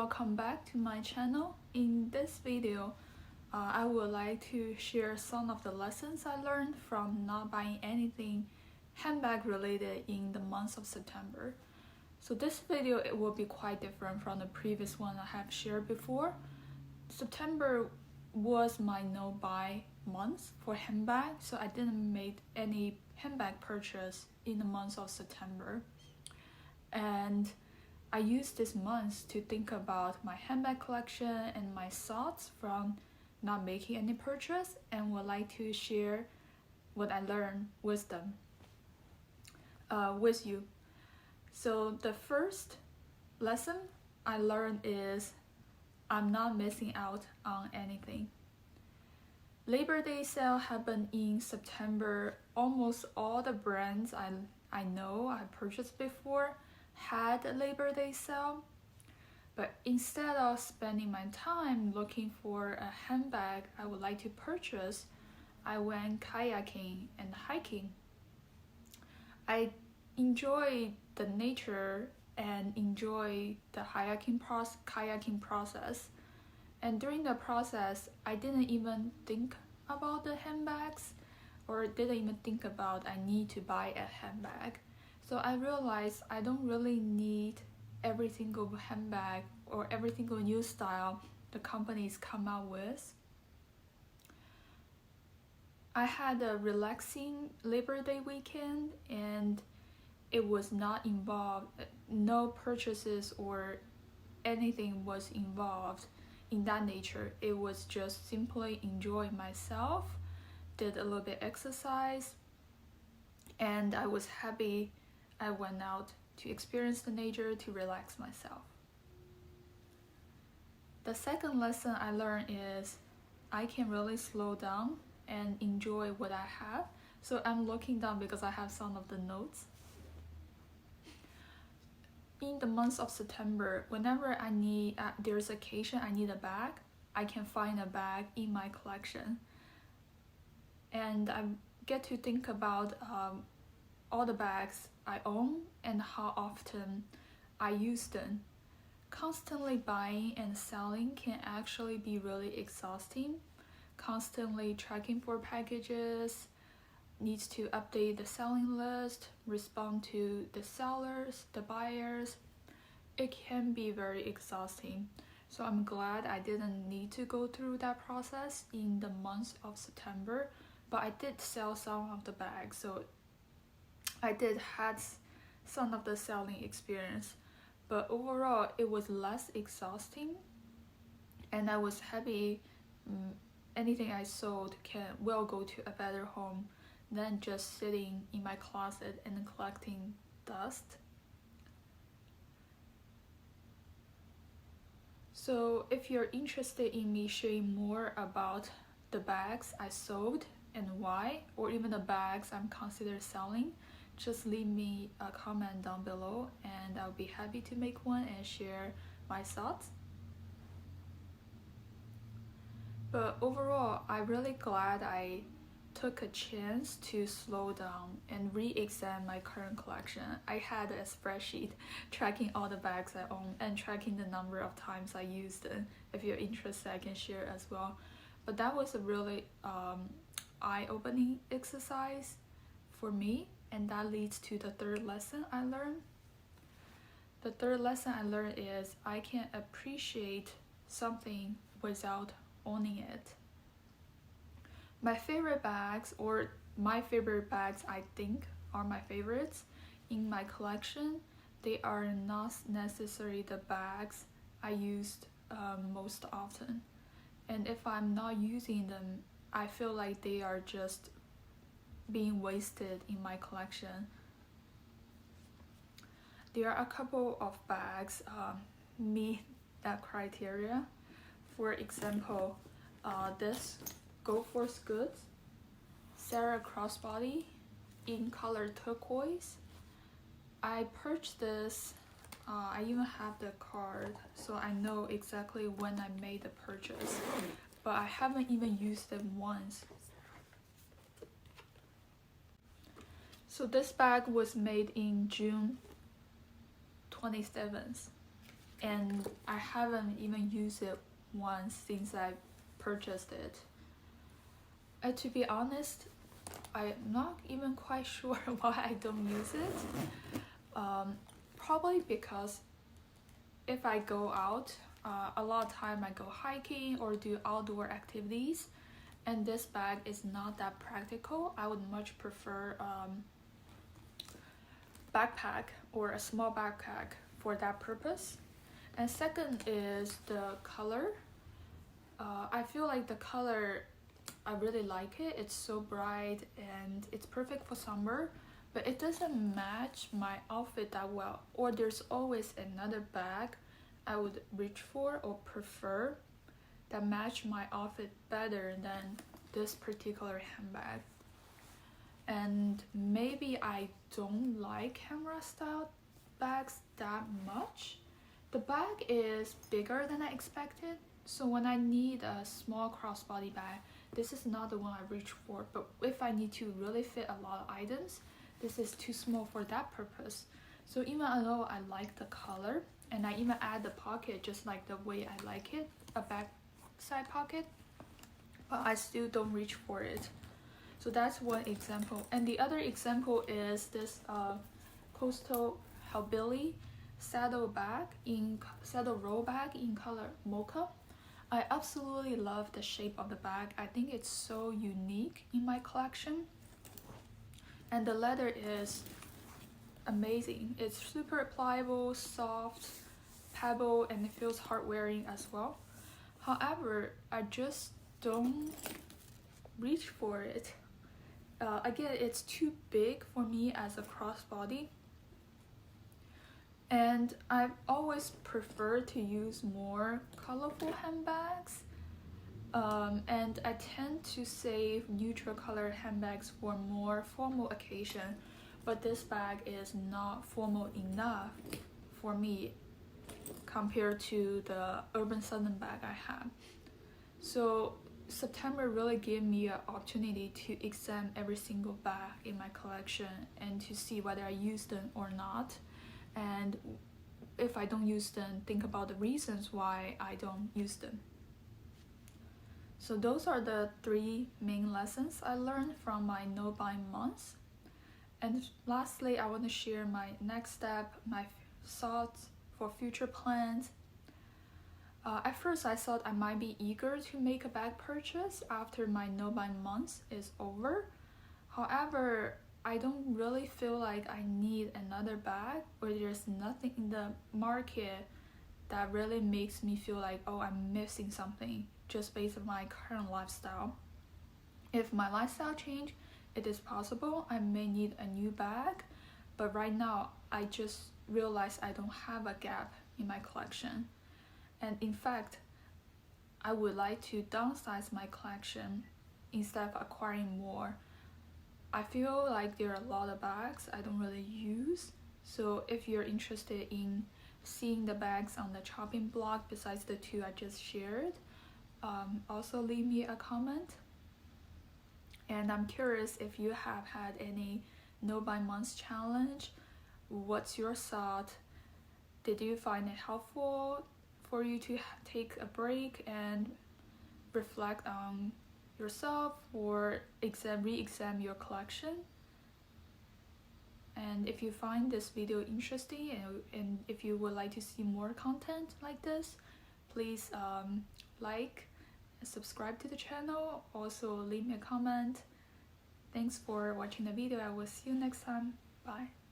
welcome back to my channel. In this video, I would like to share some of the lessons I learned from not buying anything handbag related in the month of September. So this video, it will be quite different from the previous one I have shared before. September was my no buy month for handbag, so I didn't make any handbag purchase in the month of September. And I used this month to think about my handbag collection and my thoughts from not making any purchase, and would like to share what I learned with them, with you. So the first lesson I learned is I'm not missing out on anything. Labor Day sale happened in September. Almost all the brands I know I purchased before had a Labor Day sale, but instead of spending my time looking for a handbag I would like to purchase, I went kayaking and hiking. I enjoy the nature and enjoy the kayaking process, and during the process I didn't even think about the handbags, or didn't even think about I need to buy a handbag. So I realized I don't really need every single handbag or every single new style the companies come out with. I had a relaxing Labor Day weekend, and it was not involved, no purchases or anything was involved in that nature. It was just simply enjoying myself, did a little bit exercise, and I was happy I went out to experience the nature, to relax myself. The second lesson I learned is I can really slow down and enjoy what I have. So I'm looking down because I have some of the notes. In the month of September, whenever I need, there's occasion I need a bag, I can find a bag in my collection. And I get to think about all the bags I own and how often I use them. Constantly buying and selling can actually be really exhausting. Constantly tracking for packages, needs to update the selling list, respond to the sellers, the buyers. It can be very exhausting. So I'm glad I didn't need to go through that process in the month of September, but I did sell some of the bags, so I did had some of the selling experience, but overall it was less exhausting, and I was happy anything I sold will go to a better home than just sitting in my closet and collecting dust. So if you're interested in me sharing more about the bags I sold and why, or even the bags I'm considered selling, just leave me a comment down below and I'll be happy to make one and share my thoughts. But overall, I'm really glad I took a chance to slow down and re-examine my current collection. I had a spreadsheet tracking all the bags I own and tracking the number of times I used it. If you're interested, I can share as well. But that was a really eye-opening exercise for me, and that leads to the third lesson I learned. The third lesson I learned is I can appreciate something without owning it. My favorite bags, or my favorite bags I think are my favorites in my collection, they are not necessarily the bags I used most often. And if I'm not using them, I feel like they are just being wasted in my collection. There are a couple of bags meet that criteria. For example, this Go Force Goods Sarah crossbody in color turquoise. I purchased this, I even have the card, so I know exactly when I made the purchase, but I haven't even used it once. So this bag was made in June 27th, and I haven't even used it once since I purchased it. To be honest, I'm not even quite sure why I don't use it. Probably because if I go out, a lot of time I go hiking or do outdoor activities, and this bag is not that practical. I would much prefer backpack or a small backpack for that purpose. And second is the color. I feel like the color, I really like it. It's so bright and it's perfect for summer, but it doesn't match my outfit that well. Or there's always another bag I would reach for or prefer that match my outfit better than this particular handbag. And maybe I don't like camera style bags that much. The bag is bigger than I expected, so when I need a small crossbody bag, this is not the one I reach for. But if I need to really fit a lot of items, this is too small for that purpose. So even though I like the color, and I even add the pocket just like the way I like it, a back side pocket, but I still don't reach for it. So that's one example. And the other example is this Coastal Hillbilly saddle roll bag in color mocha. I absolutely love the shape of the bag. I think it's so unique in my collection. And the leather is amazing. It's super pliable, soft, pebble, and it feels hard wearing as well. However, I just don't reach for it. Again, it's too big for me as a crossbody. And I've always preferred to use more colorful handbags. And I tend to save neutral color handbags for more formal occasion, but this bag is not formal enough for me compared to the Urban Southern bag I have. So September really gave me an opportunity to examine every single bag in my collection and to see whether I use them or not. And if I don't use them, think about the reasons why I don't use them. So those are the 3 main lessons I learned from my no-buy months. And lastly, I want to share my next step, my thoughts for future plans. At first, I thought I might be eager to make a bag purchase after my no-buy months is over. However, I don't really feel like I need another bag, or there's nothing in the market that really makes me feel like, oh, I'm missing something just based on my current lifestyle. If my lifestyle change, it is possible I may need a new bag, but right now I just realized I don't have a gap in my collection. And in fact, I would like to downsize my collection instead of acquiring more. I feel like there are a lot of bags I don't really use. So if you're interested in seeing the bags on the chopping block besides the 2 I just shared, also leave me a comment. And I'm curious if you have had any no-buy months challenge. What's your thought? Did you find it helpful for you to take a break and reflect on yourself or re-examine your collection? And if you find this video interesting and if you would like to see more content like this, please like and subscribe to the channel. Also leave me a comment. Thanks for watching the video. I will see you next time. Bye.